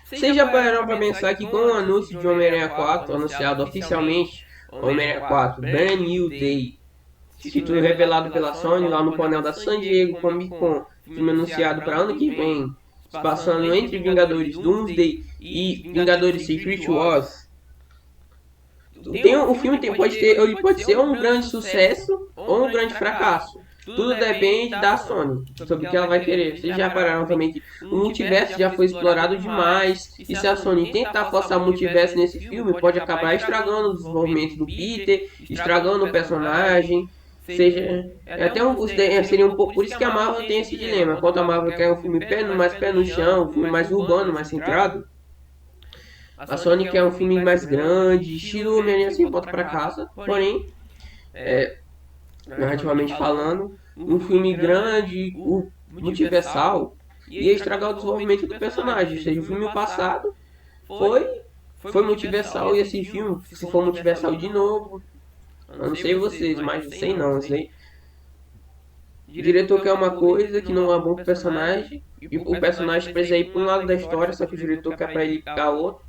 Vocês já pararam para pensar que com o anúncio de Homem-Aranha 4, anunciado oficialmente, Homem-Aranha 4 Brand New Day, título revelado pela Sony lá no painel da San Diego Comic Con, filme anunciado para ano que vem, se passando entre Vingadores Doomsday e Vingadores Secret Wars. Ele pode ser um grande sucesso ou um grande fracasso. Tudo depende da Sony, sobre o que ela vai querer. Vocês já pararam também que o multiverso já foi explorado demais. E se a Sony tentar forçar o multiverso nesse filme, pode acabar estragando o desenvolvimento do Peter, estragando o personagem. Seja, seria um pouco. Por isso que a Marvel tem esse dilema. Enquanto a Marvel quer um filme mais pé no chão, um filme mais urbano, mais centrado, a Sony quer um filme mais grande, estilo Homem-Aranha sem volta para casa. Porém, narrativamente falando, um filme grande, multiversal, ia estragar o desenvolvimento do personagem. Ou seja, o filme passado foi multiversal e esse filme, se for multiversal de novo, eu não sei vocês, mas sei não, sei. O diretor quer uma coisa que não é bom pro personagem, e o personagem precisa ir para um lado da história, só que o diretor quer para ele ficar outro.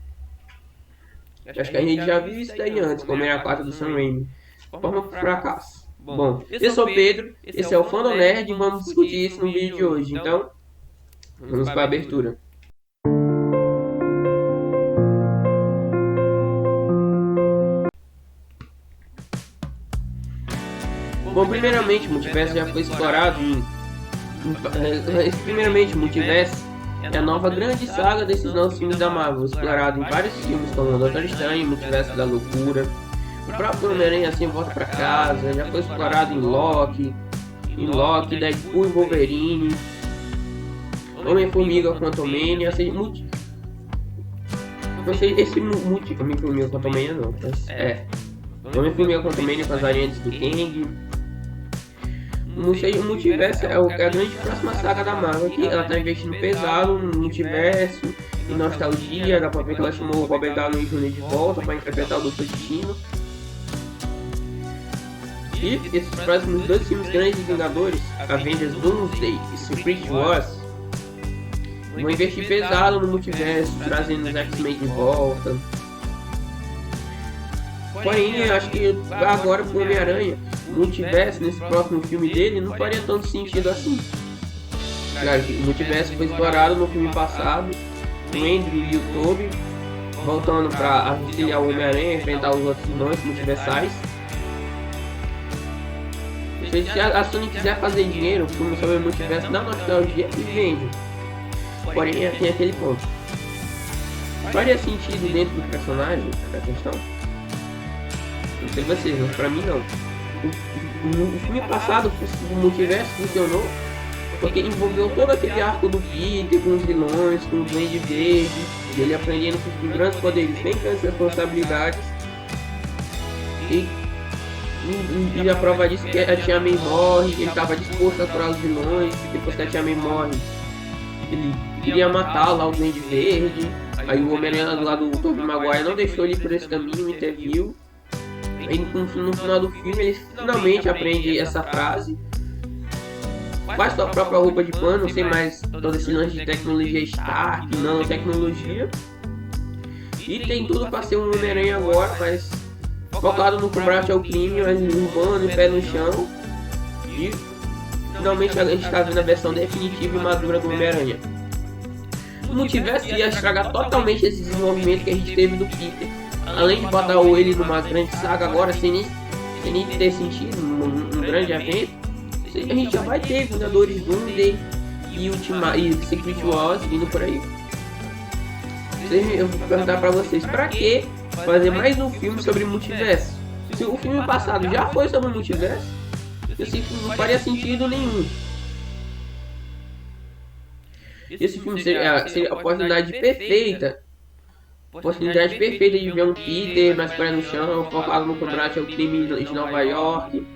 Acho que a gente já viu isso daí antes, como era a 4 do Sam Raimi. Forma pro fracasso. Bom, eu sou o Pedro, esse é o Fandom Nerd e vamos discutir isso no vídeo de hoje. Então, vamos para a abertura. Bom, primeiramente, o multiverso já foi explorado primeiramente, o multiverso é a nova grande saga desses novos filmes da Marvel, explorado em vários filmes como Doutor Estranho, Multiverso da Loucura. O próprio Homem-Aranha assim volta pra casa, já foi explorado em Loki, Deadpool e Wolverine, Homem-Formiga Quantumania, Homem-Formiga Quantumania não, Homem-Formiga Quantumania com as variantes do Kang. O multiverso é a grande próxima saga da Marvel, que ela tá investindo pesado no multiverso e nostalgia. Dá pra ver que ela chamou o Robert Downey Jr. de volta para interpretar o Doutor Destino. E esses próximos dois filmes grandes de Vingadores, Avengers Doomsday e Secret Wars, vão investir pesado no multiverso, trazendo os X-Men de volta. Porém, eu acho que agora com o Homem-Aranha, o multiverso nesse próximo filme dele não faria tanto sentido assim. Claro que o multiverso foi explorado no filme passado, o Andrew e o Tobey voltando para auxiliar o Homem-Aranha a enfrentar os outros vilões multiversais. Se a Sony quiser fazer dinheiro, o filme sobre o multiverso dá nostalgia e vende. Porém, tem aquele ponto. Faria sentido dentro do personagem a questão? Não sei vocês, mas pra mim não. O filme passado, o multiverso funcionou porque envolveu todo aquele arco do Peter com os vilões, com o Duende Verde, e ele aprendendo com grandes poderes, sem grandes responsabilidades. E a prova disso é que a Tia May morre, ele estava disposto a curar os vilões, e depois que a Tia May morre, ele queria matar lá o Duende Verde. Aí o Homem-Aranha lá do Tobey Maguire não deixou ele por esse caminho, interviu. Aí no final do filme ele finalmente aprende essa frase, faz sua própria roupa de pano, sem mais todo esse lance de tecnologia Stark, nanotecnologia, e tem tudo para ser um Homem-Aranha agora, mas focado no combate ao crime, mas urbano e pé no chão. E finalmente a gente está vendo a versão definitiva e madura do Homem-Aranha. O multiverso ia estragar totalmente esse desenvolvimento que a gente teve do Peter. Além de botar ele numa grande saga agora, sem nem ter sentido, um grande evento, a gente já vai ter Vingadores Doomsday e Secret Wars vindo por aí. Eu vou perguntar pra vocês, pra que fazer mais um filme sobre multiverso? Se o filme passado já foi sobre multiverso, esse filme não faria sentido nenhum. Esse filme seria a oportunidade perfeita de ver um Peter mais pé no chão, focado no combate ao crime de Nova York.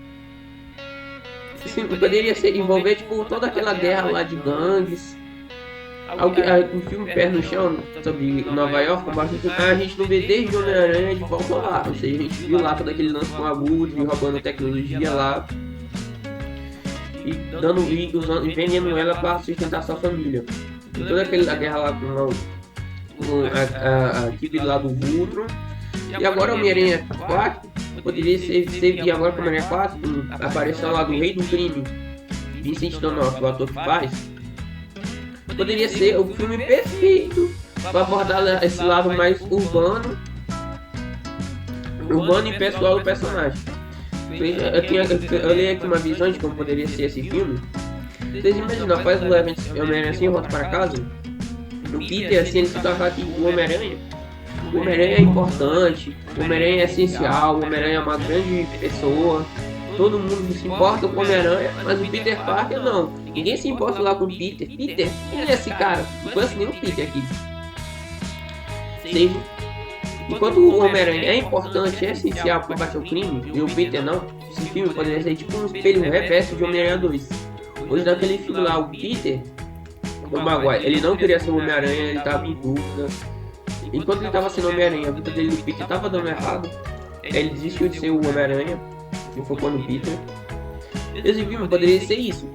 Esse filme poderia envolver tipo, toda aquela guerra lá de gangues. Um filme pé no chão sobre Nova York, a gente não vê desde o Homem-Aranha de volta lá. Ou seja, a gente viu lá todo aquele lance com a Wood, roubando tecnologia lá. E vendendo ela para sustentar sua família. E toda aquela guerra lá com a equipe lá do Ultron. E agora o Homem-Aranha 4 poderia ser, e agora com o Homem-Aranha 4 apareceu lá do Rei do Crime, Vincent D'Onofrio, o ator que faz, poderia ser o filme perfeito para abordar esse lado mais urbano e pessoal do personagem. Eu li aqui uma visão de como poderia ser esse filme. Vocês imaginam, após o evento Homem-Aranha assim volta para casa, o Peter assim, ele se toca aqui o Homem-Aranha é importante, o Homem-Aranha é essencial, o Homem-Aranha é uma grande pessoa, todo mundo se importa com o Homem-Aranha, mas o Peter Parker não. Ninguém se importa lá com o Peter. Peter, quem é esse cara? Não conheço nem o Peter aqui. Seja, enquanto o Homem-Aranha é importante, é essencial para combater o crime, e o Peter não, esse filme poderia ser tipo um espelho reverso de Homem-Aranha 2. Hoje naquele filme lá, o Peter, o Maguire, ele não queria ser o Homem-Aranha, ele estava em dúvida. Enquanto ele estava sendo Homem-Aranha, a vida dele do Peter estava dando errado. Ele desistiu de ser o Homem-Aranha e focou no Peter. Esse filme poderia ser isso.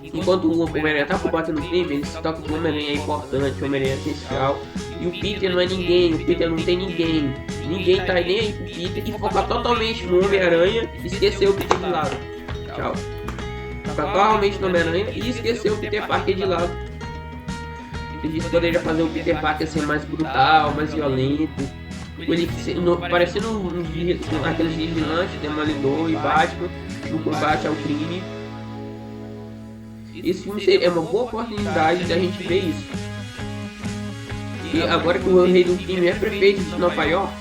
Enquanto o Homem-Aranha está combatendo o crime, ele se toca que o Homem-Aranha é importante, o Homem-Aranha é essencial. E o Peter não é ninguém, o Peter não tem ninguém. Ninguém tá nem aí pro Peter e focar totalmente no Homem-Aranha e esquecer o Peter de lado. Tchau. Focar totalmente no Homem-Aranha e esquecer o Peter Parker de lado. Isso poderia fazer o Peter Parker ser mais brutal, mais violento. Ele parecendo aqueles vigilantes, Demolidor e Batman no combate ao crime. Esse filme é uma boa oportunidade da gente ver isso. E agora que o Rei do Crime é prefeito de Nova York,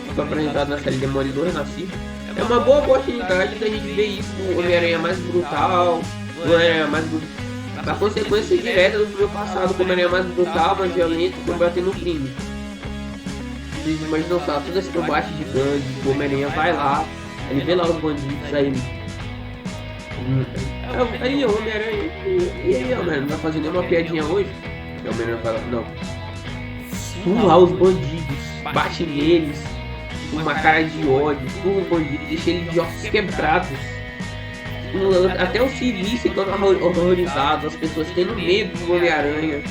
que foi apresentado na série Demolidor Renascido, é uma boa oportunidade da gente ver isso. O Homem-Aranha mais brutal, o Homem-Aranha mais brutal. A consequência direta do filme passado, como ele é mais brutal, mais violento, combatendo o crime. Vocês imaginam só, todo esse combate de gangue, o Homem-Aranha vai lá, ele vê lá os bandidos, aí o Homem-Aranha, e aí, Homem-Aranha, não vai fazer nenhuma piadinha hoje? E o Homem-Aranha fala, não. Surra os bandidos, bate neles, com uma cara de ódio, surra os bandidos, deixa eles de ossos quebrados. Até os civis ficando horrorizados, as pessoas tendo medo do Homem-Aranha,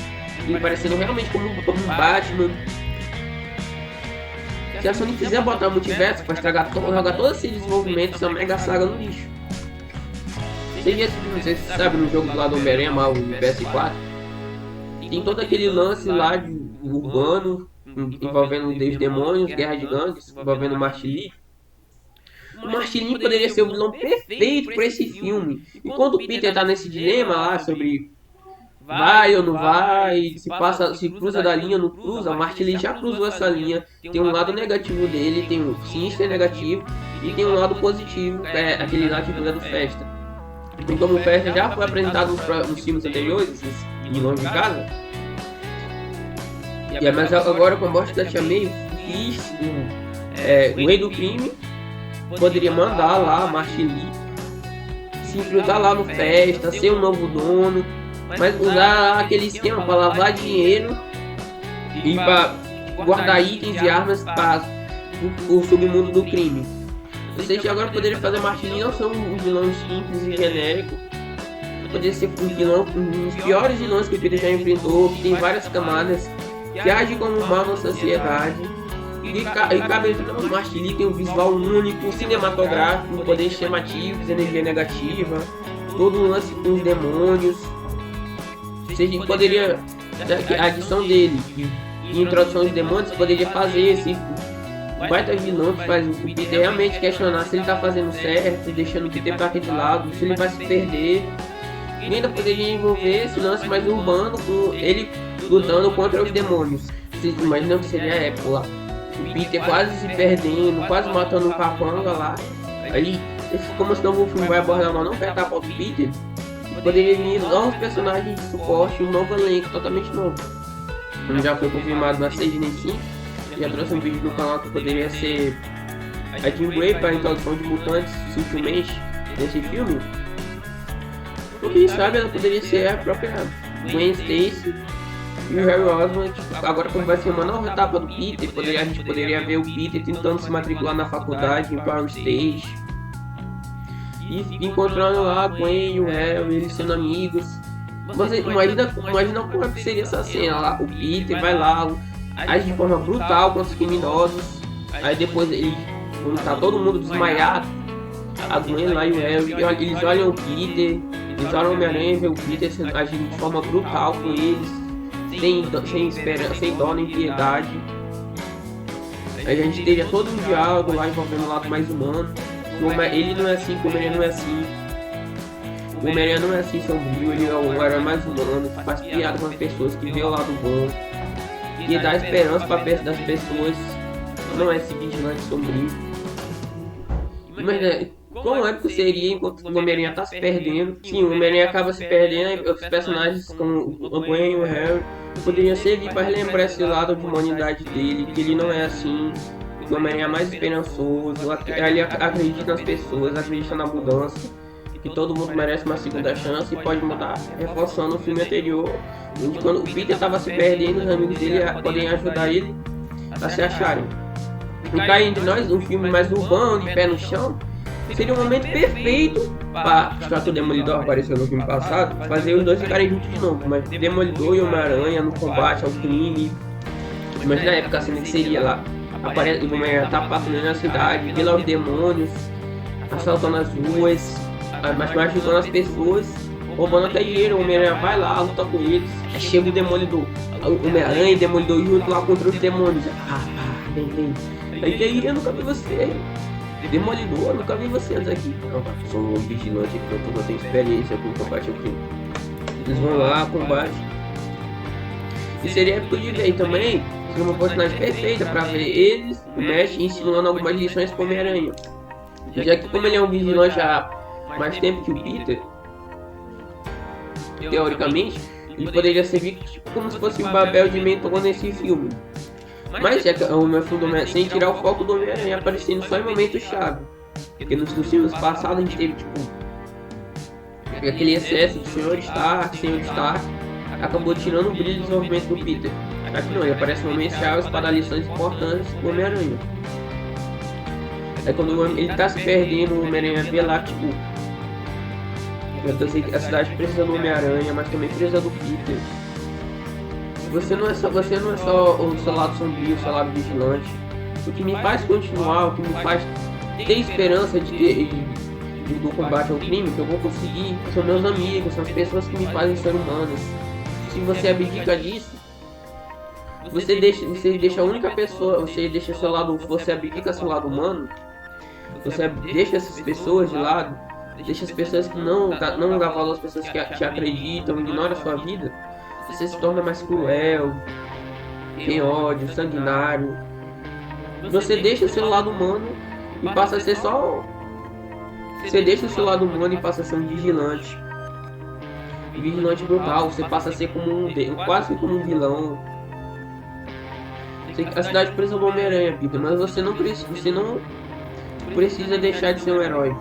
ele parecendo realmente como um Batman. Se a Sony quiser botar multiverso para jogar todo esse desenvolvimento, essa mega saga no lixo. Vocês sabem, no jogo lá do Homem-Aranha, o PS4, tem todo aquele lance lá de urbano, envolvendo os demônios, guerra de gangues, envolvendo o Martin. O Martin poderia ser o vilão perfeito para esse filme. Enquanto o Peter tá nesse dilema lá sobre vai ou não vai, se cruza da linha ou não cruza, o Martin já cruzou essa linha. Tem um lado negativo dele, tem um Sinister negativo e tem um lado positivo, aquele lado que é do Festa. Então, como o Festa já foi apresentado nos filmes anteriores, esses vilões de casa, mas agora com a morte da Tia May, o Rei do Crime poderia mandar lá a Martin se cruzar lá no Festa, ser um novo dono, mas usar aquele esquema para lavar dinheiro e para guardar itens e armas para o submundo do crime. Ou seja, agora poderia fazer Martin não ser um vilão simples e genérico, poderia ser um vilão, um dos piores vilões que o Peter já enfrentou, que tem várias camadas, que age como um mal na sociedade. E cabe o Martin tem um visual único, cinematográfico, poderes chamativos, energia negativa, todo o lance com os demônios. Ou seja, poderia, a adição dele e introdução dos demônios poderia fazer esse baita vilão que faz o Peter realmente questionar se ele está fazendo certo, deixando o Peter Parker de lado, se ele vai se perder. E ainda poderia envolver esse lance mais urbano com ele lutando contra os demônios. Vocês imaginam que seria a época lá? O Peter quase se perdendo, quase matando um capanga lá. Aí, como esse novo filme vai abordar uma não perder a pauta do Peter, poderia vir novos personagens de suporte, um novo elenco totalmente novo. Como já foi confirmado na Disney 5, já trouxe um vídeo no canal que poderia ser a Jean Grey para a introdução de mutantes sutilmente nesse filme. Ou quem sabe ela poderia ser a própria Gwen Stacy e o Harry Osborn. Agora, como vai ser uma nova etapa do Peter, a gente poderia ver o Peter tentando se matricular na faculdade em Power Stage e encontrando lá a Gwen e o Harry, eles sendo amigos. Você imagina como é que seria essa cena lá? O Peter vai lá, age de forma brutal contra os criminosos. Aí depois ele, quando tá todo mundo desmaiado, a Gwen lá e o Harry, eles olham o Peter, eles olham o Homem-Aranha e vê o Peter agindo de forma brutal com eles, sem esperança, sem dó nem piedade. Aí a gente teve todo um diálogo lá envolvendo o lado mais humano. Ele não é assim, o Homem-Aranha não é assim. O Homem-Aranha não é assim sombrio, ele é um herói mais humano, que faz piada com as pessoas, que vê o lado bom, que dá esperança para das pessoas, não é esse vigilante sombrio. Mas quão épico seria enquanto o Homem-Aranha tá se perdendo? Sim, o Homem-Aranha acaba se perdendo, e os personagens como o Gwen e o Harry poderiam servir para relembrar esse lado de humanidade dele, que ele não é assim, que o Homem-Aranha é mais esperançoso, ele acredita nas pessoas, acredita na mudança, que todo mundo merece uma segunda chance e pode mudar, reforçando o filme anterior, onde quando o Peter estava se perdendo, os amigos dele podem ajudar ele a se acharem. E cá entre nós, um filme mais urbano, de pé no chão, seria um momento perfeito para, já que o Demolidor apareceu no filme passado, fazer os dois ficarem juntos de novo, mas Demolidor e Homem-Aranha no combate ao crime. Mas na época assim que seria lá, aparece o Homem-Aranha tá passando na cidade, vê lá os demônios, assaltando as ruas, machucando as pessoas, roubando até dinheiro. O Homem-Aranha vai lá, luta com eles, aí chega o Demolidor, o Homem-Aranha e Demolidor junto lá contra os demônios. Vem. Aí eu nunca vi você. Demolidor, eu nunca vi você antes aqui. Não, sou um vigilante aqui, eu não tenho experiência com combate ao crime. Eles vão lá, combate. E seria épico de ver também, seria uma oportunidade perfeita para ver eles, o Mestre, ensinando algumas lições para o Homem-Aranha. Já que como ele é um vigilante há mais tempo que o Peter, teoricamente, ele poderia servir como se fosse um papel de mentor nesse filme. Mas é que o meu filme, sem tirar o foco do Homem-Aranha aparecendo só em momentos chave. Porque nos filmes passados a gente teve tipo aquele excesso de Senhor Stark acabou tirando o brilho do desenvolvimento do Peter. Aqui não, ele aparece em momentos chaves para dar lições importantes do Homem-Aranha. É quando ele tá se perdendo, o Homem-Aranha vê lá tipo, eu sei que a cidade precisa do Homem-Aranha, mas também precisa do Peter. Você não é só o seu lado sombrio, o seu lado vigilante. O que me faz continuar, o que me faz ter esperança do combate ao crime, que eu vou conseguir, são meus amigos, são as pessoas que me fazem ser humanos. Se você abdica disso, você deixa a única pessoa, você deixa seu lado, você abdica seu lado humano, você deixa essas pessoas de lado, deixa as pessoas que não dão valor às pessoas que te acreditam, ignora a sua vida. Você se torna mais cruel, tem ódio, sanguinário. Você deixa o seu lado humano e passa a ser só... Você deixa o seu lado humano e passa a ser um vigilante. Vigilante brutal, você passa a ser como quase como um vilão. A cidade precisa do Homem-Aranha, Peter, mas você não precisa deixar de ser um herói.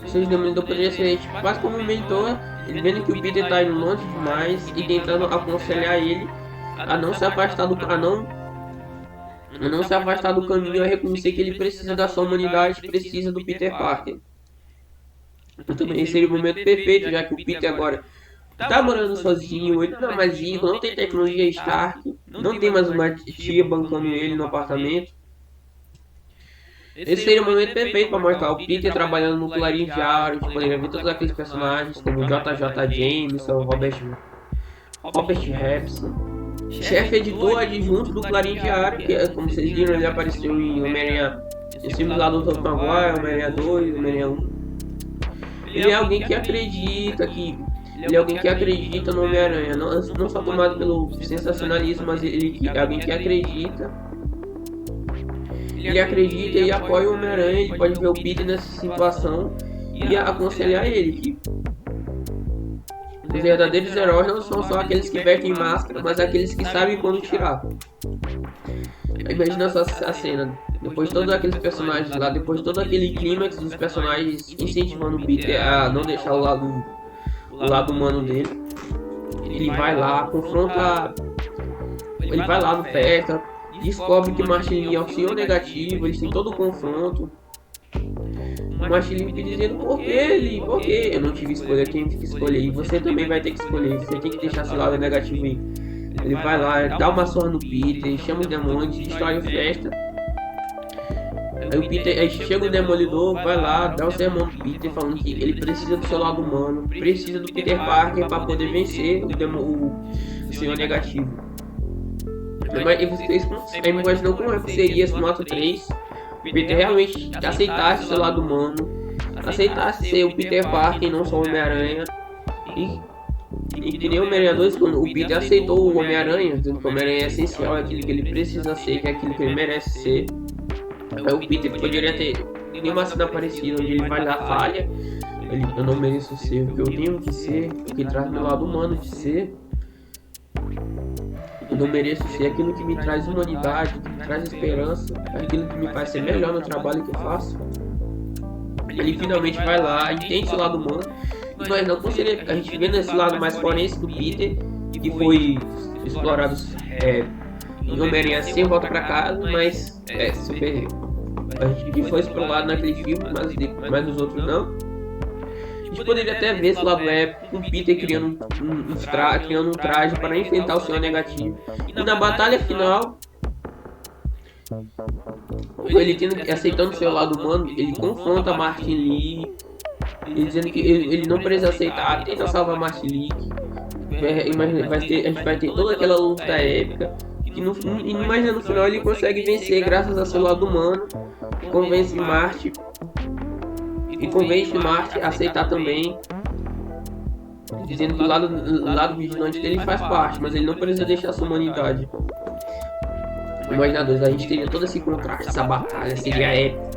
O seu Demolidor poderia ser tipo, quase como um mentor, ele vendo que o Peter tá indo longe demais e tentando aconselhar ele a não se afastar do caminho, a reconhecer que ele precisa da sua humanidade, precisa do Peter Parker. Também seria o momento perfeito, já que o Peter agora tá morando sozinho, ele não é mais rico, não tem tecnologia Stark, não tem mais uma tia bancando ele no apartamento. Esse seria o momento perfeito para mostrar o Peter trabalhando no Clarim Diário, a gente poderia ver todos aqueles personagens como JJ Jameson, Robert Robson, chefe editor adjunto do Clarim Diário, que como vocês viram, ele apareceu em Homem-Aranha, em filmes lá do Tobey Maguire, Homem-Aranha 2, Homem-Aranha 1. Ele é alguém que acredita no Homem-Aranha, não só tomado pelo sensacionalismo, mas ele é alguém que acredita. Ele acredita e apoia o Homem-Aranha, ele pode ver o Peter nessa situação e aconselhar ele que os verdadeiros heróis não são só aqueles que vestem máscara, mas aqueles que sabem quando tirar. Imagina só a cena, depois de todos aqueles personagens lá, depois de todo aquele clímax dos personagens incentivando o Peter a não deixar o lado humano dele. Ele vai lá, confronta, ele vai lá no festa, descobre que Martin é o senhor negativo, eles têm todo o confronto. O Martin dizendo por que eu não tive escolha, quem tem que escolher, e você também vai ter que escolher, você tem que deixar seu lado negativo aí. Ele vai lá, dá uma surra no Peter, chama os demônios, destrói a festa. Aí chega o Demolidor, vai lá, dá o sermão do Peter falando que ele precisa do seu lado humano, precisa do Peter Parker para poder vencer o Senhor Negativo. E vocês imaginam como é que seria se no ato 3 o Peter realmente aceitasse o seu lado humano, aceitasse ser o Peter Parker e não só o Homem-Aranha. E que nem o Homem-Aranha 2, quando o Peter aceitou o Homem-Aranha, dizendo que o Homem-Aranha é essencial, é aquilo que ele precisa ser, que é aquilo que ele merece ser. Aí o Peter poderia ter nenhuma cena parecida, onde ele vai lá, falha, eu não mereço ser o que eu tenho que ser, o que traz meu lado humano de ser. Eu não mereço ser aquilo que me traz humanidade, que me traz esperança, aquilo que me faz ser melhor no trabalho que eu faço. Ele finalmente vai lá, entende seu lado humano, mas não consegue. A gente vê nesse lado mais forense do Peter, que foi explorado em Homem-Aranha sem volta pra casa, mas super. A gente que foi explorado naquele filme, mas os outros não. A gente poderia até ver esse lado épico com o Peter criando um traje para enfrentar o Senhor Negativo. E na batalha final, ele aceitando o seu lado humano, ele confronta Martin Lee, ele dizendo que ele não precisa aceitar, tenta salvar Martin Lee. A gente vai ter toda aquela luta épica. Mas no final ele consegue vencer graças ao seu lado humano, convence Marte a aceitar também, dizendo que o lado vigilante dele faz parte, mas ele não precisa deixar sua humanidade. Imagina dois, a gente teria todo esse contraste, essa batalha seria épica.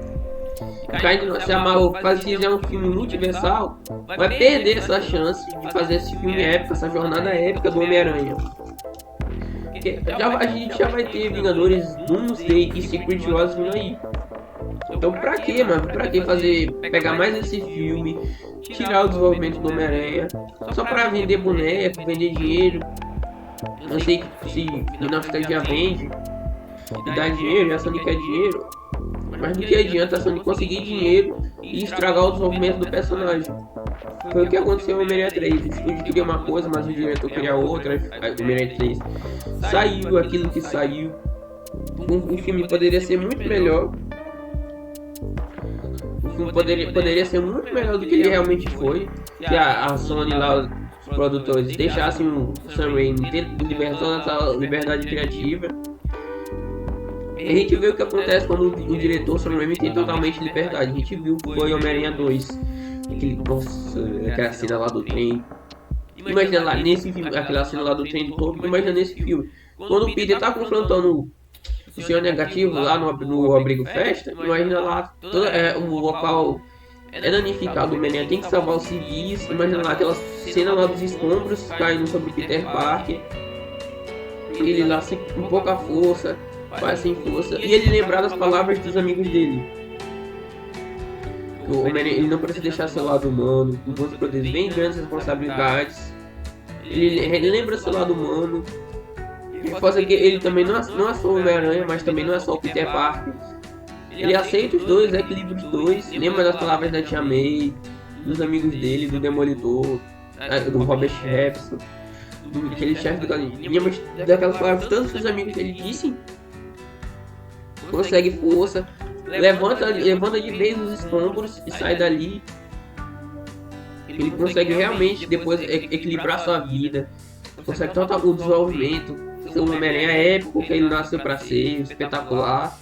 Se a Marvel fizer um filme multiversal, vai perder essa chance de fazer esse filme épico, essa jornada épica do Homem-Aranha. A gente já vai ter Vingadores Doomsday e Secret Wars vindo aí. Então pra que, mano? Pra que pegar mais esse filme, tirar o desenvolvimento do Homem-Aranha, só pra vender boneco, vender dinheiro? Eu sei que se Dinastia já vende e dá dinheiro, e a Sony quer dinheiro, mas do que adianta a Sony conseguir dinheiro e estragar o desenvolvimento do personagem? Foi o que aconteceu no Homem-Aranha 3. O estúdio queria uma coisa, mas o diretor queria outra. O Homem-Aranha 3 saiu aquilo que saiu. O filme poderia ser muito melhor. O filme poderia ser muito melhor do que ele realmente foi. Se a Sony lá, os produtores, deixassem o Sam Raimi ter toda essa liberdade criativa. A gente vê o que acontece quando o diretor Sam Raimi tem totalmente liberdade. A gente viu que foi Homem-Aranha 2. Aquela cena lá do trem. Imagina lá nesse filme, aquela cena lá do trem do Toby. Imagina nesse filme, quando o Peter tá confrontando o Senhor Negativo lá no abrigo festa. Imagina lá, o local é danificado. O Homem-Aranha tem que salvar os civis. Imagina lá aquela cena lá dos escombros caindo sobre Peter Parker. Ele lá com pouca força, quase sem força. E ele lembrar das palavras dos amigos dele. O Homem-Aranha, ele não precisa deixar seu lado humano, com bons poderes, bem grandes responsabilidades. Ele lembra seu lado humano. Reforça que ele também não é só o Homem-Aranha, mas também não é só o Peter Parker. Ele aceita os dois, equilibra os dois. Lembra das palavras da Tia May, dos amigos dele, do Demolidor, do Robert Jefferson, aquele chefe do Galinha. Lembra daquelas palavras que todos os amigos dele disse. Consegue força. Levanta de vez os escombros e sai dali. Ele consegue realmente depois equilibrar sua vida. Consegue total o desenvolvimento. Ser um Homem-Aranha épico que ele nasceu pra ser, espetacular.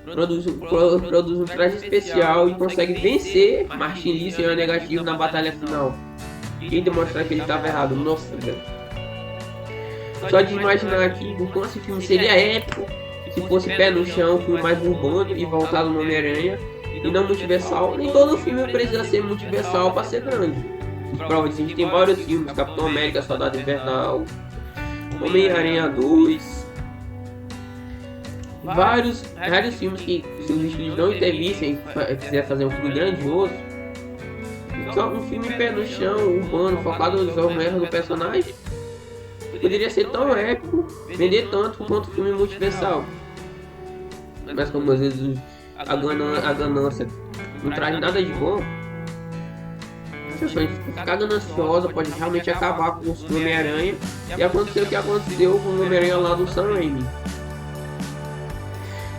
Produz um traje especial e consegue vencer Martin Lee, Senhor Negativo, na batalha final. E demonstrar que ele estava errado. Nossa, velho. Só de imaginar aqui o quanto esse filme seria épico se fosse pé no chão, filme mais urbano e voltado no Homem-Aranha e não multiversal. Nem todo filme precisa ser multiversal para ser grande. Prova disso, a gente tem vários filmes: Capitão América, Soldado Invernal, Homem-Aranha 2. Vários filmes que, se os estúdios não intervissem e quiser fazer um filme grandioso, só um filme pé no chão, urbano, focado no desenvolvimento do personagem, poderia ser tão épico, vender tanto quanto o filme multiversal. Mas como às vezes a ganância não traz nada de bom, pessoa ficar gananciosa pode realmente acabar com o Homem-Aranha. E aconteceu o que aconteceu com o Homem-Aranha lá do Sam Raimi.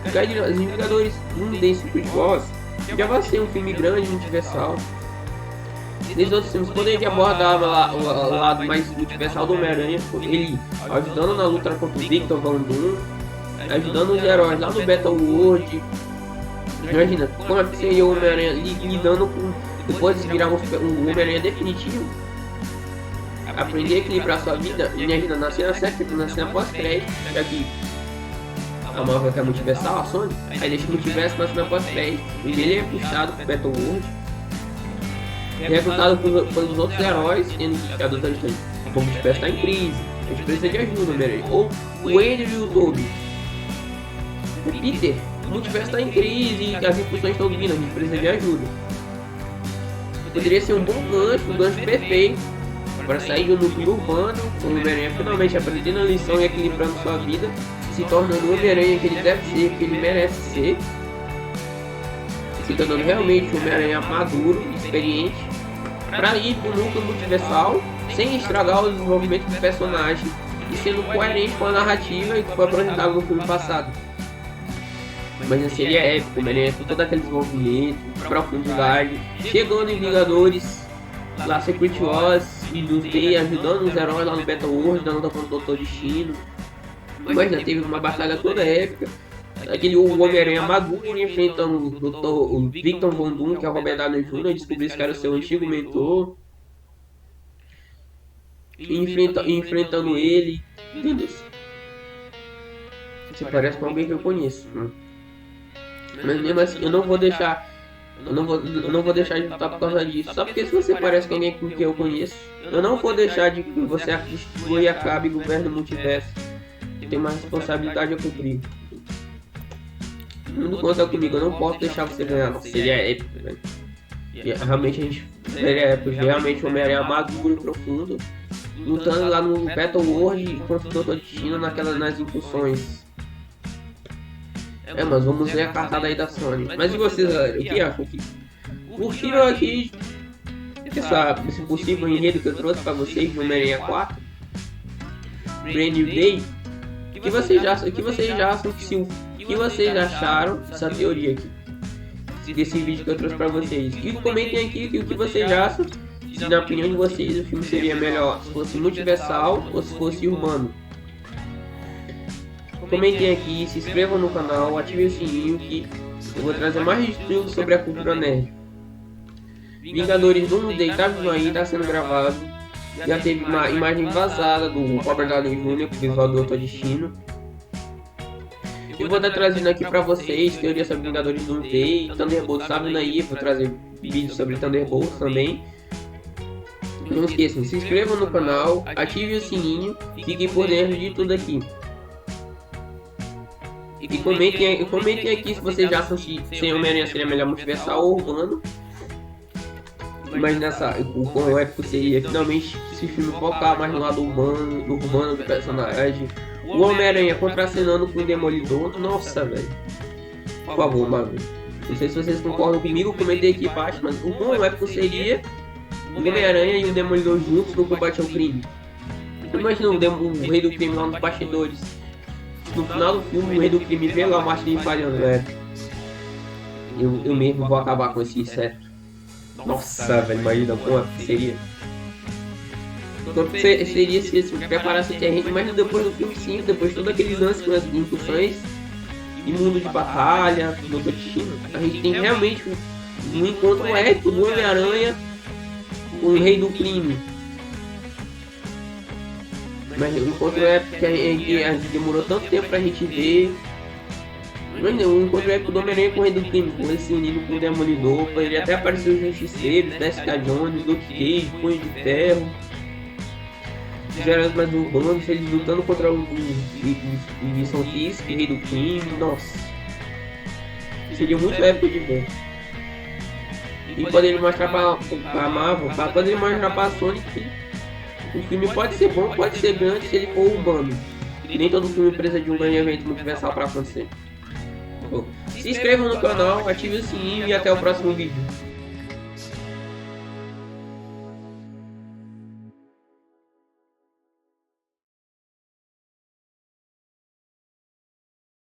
Os Vingadores Doomsday Secret Wars já vai ser um filme grande, multiversal. Nesses outros filmes, quando a gente abordava o lado mais multiversal do Homem-Aranha, ele ajudando na luta contra o Victor Von Doom, ajudando os heróis lá no Battle World. Imagina, como é que seria o Homem-Aranha lidando com... Depois de virar um Homem-Aranha definitivo, aprender a equilibrar sua vida. Imagina, na cena certa, na cena pós-crédito, já que a Marvel quer multiversal, a Sony, aí deixa o multiverso na cena pós-crédito, e ele é puxado pro Battle World, recrutado pelos outros heróis, tendo que a Doutora Estranha, o multiverso está em crise, a gente precisa de ajuda, Homem-Aranha. Ou o Andrew e o Tobey. Peter, o multiverso está em crise e as incursões estão vindo, a gente precisa de ajuda. Poderia ser um gancho perfeito para sair do núcleo urbano, com o Homem-Aranha finalmente aprendendo a lição e equilibrando sua vida, se tornando o Homem-Aranha que ele deve ser, que ele merece ser, se tornando realmente um Homem-Aranha maduro e experiente, para ir para o núcleo multiversal, sem estragar o desenvolvimento do personagem e sendo coerente com a narrativa que foi apresentada no filme passado. Mas seria épico, Homem-Aranha com todo aquele desenvolvimento, profundidade, chegando em Vingadores, lá Secret Wars e Doomsday, ajudando os heróis lá no Battle World, dando contra o Doutor Destino. Mas já teve uma batalha toda épica, aquele Homem-Aranha maduro enfrentando o Victor Von Doom, que é o Robert Downey Jr., descobriu que era o seu antigo mentor, enfrentando ele. Meu Deus, você parece com alguém que eu conheço, né? Mas mesmo assim, eu não vou deixar de lutar por causa disso. Só porque se você parece com alguém que eu conheço, eu não vou deixar de que você destrua e acabe e governe o multiverso. Tem uma responsabilidade a cumprir. Não conta comigo, eu não posso deixar você ganhar. Não, seria épico, velho. Realmente seria épico. Realmente o Homem-Aranha maduro e profundo, lutando lá no Battle World contra o Doutor Destino nas incursões. Mas vamos ver a cartada aí da Sony. Mas e vocês, galera? O que acham aqui? Curtiram aqui esse possível enredo que eu trouxe pra vocês no Homem-Aranha 4? Brand New Day? O que vocês acharam dessa teoria aqui? Desse vídeo que eu trouxe pra vocês? E comentem aqui o que vocês acham. Se na opinião de vocês o filme seria melhor se fosse multiversal ou se fosse urbano. Comentem aqui, se inscrevam no canal, ativem o sininho que eu vou trazer mais estudos sobre a cultura nerd. Vingadores Doomsday tá vindo aí, tá sendo gravado. Já teve uma imagem vazada do Robert Downey Jr. com o visual do Doutor Destino. Eu vou estar trazendo aqui pra vocês teoria sobre Vingadores Doomsday, Thunderbolts tá vindo aí, vou trazer vídeos sobre Thunderbolts também. Não esqueçam, se inscrevam no canal, ativem o sininho, fiquem por dentro de tudo aqui. E comentem aqui se vocês já acham que sem Homem-Aranha seria melhor multiversal ou urbano. Mas o quão épico seria finalmente esse filme focar mais no lado urbano do personagem. O Homem-Aranha contracenando com o Demolidor. Nossa, velho. Por favor, Marvel. Não sei se vocês concordam comigo, comentei aqui embaixo, mas o quão épico seria o Homem-Aranha e o Demolidor juntos no combate ao crime. Imagina o Rei do Crime lá nos bastidores. No final do filme, o Rei do Crime vê lá o Martin falhando, velho. Eu mesmo vou acabar com esse inseto. Nossa, velho, imagina como seria. Então, seria se eles preparassem o terreno, mas depois do filme sim, depois de todo aquele lance com as incursões e mundo de batalha, do destino, a gente tem realmente um encontro épico do Homem-Aranha com o Rei do Crime. Mas o encontro épico que a gente demorou tanto tempo pra gente ver. Mas não, o encontro épico do Homem-Aranha com o Rei do Crime, com ele se unindo com o Demolidor, poderia até aparecer os Justiceiros, Jessica Jones, Luke Cage, Punho de Ferro, os heróis mais urbanos, eles lutando contra o Wilson Fisk, Rei do Crime. Nossa, seria muito épico de ver. E quando ele mostrar pra Marvel, quando ele mostrar pra Sony que o filme pode ser bom, pode ser grande se ele for urbano. E nem todo filme precisa de um grande evento multiversal para acontecer. Bom, se inscrevam no canal, ative o sininho e até o próximo vídeo.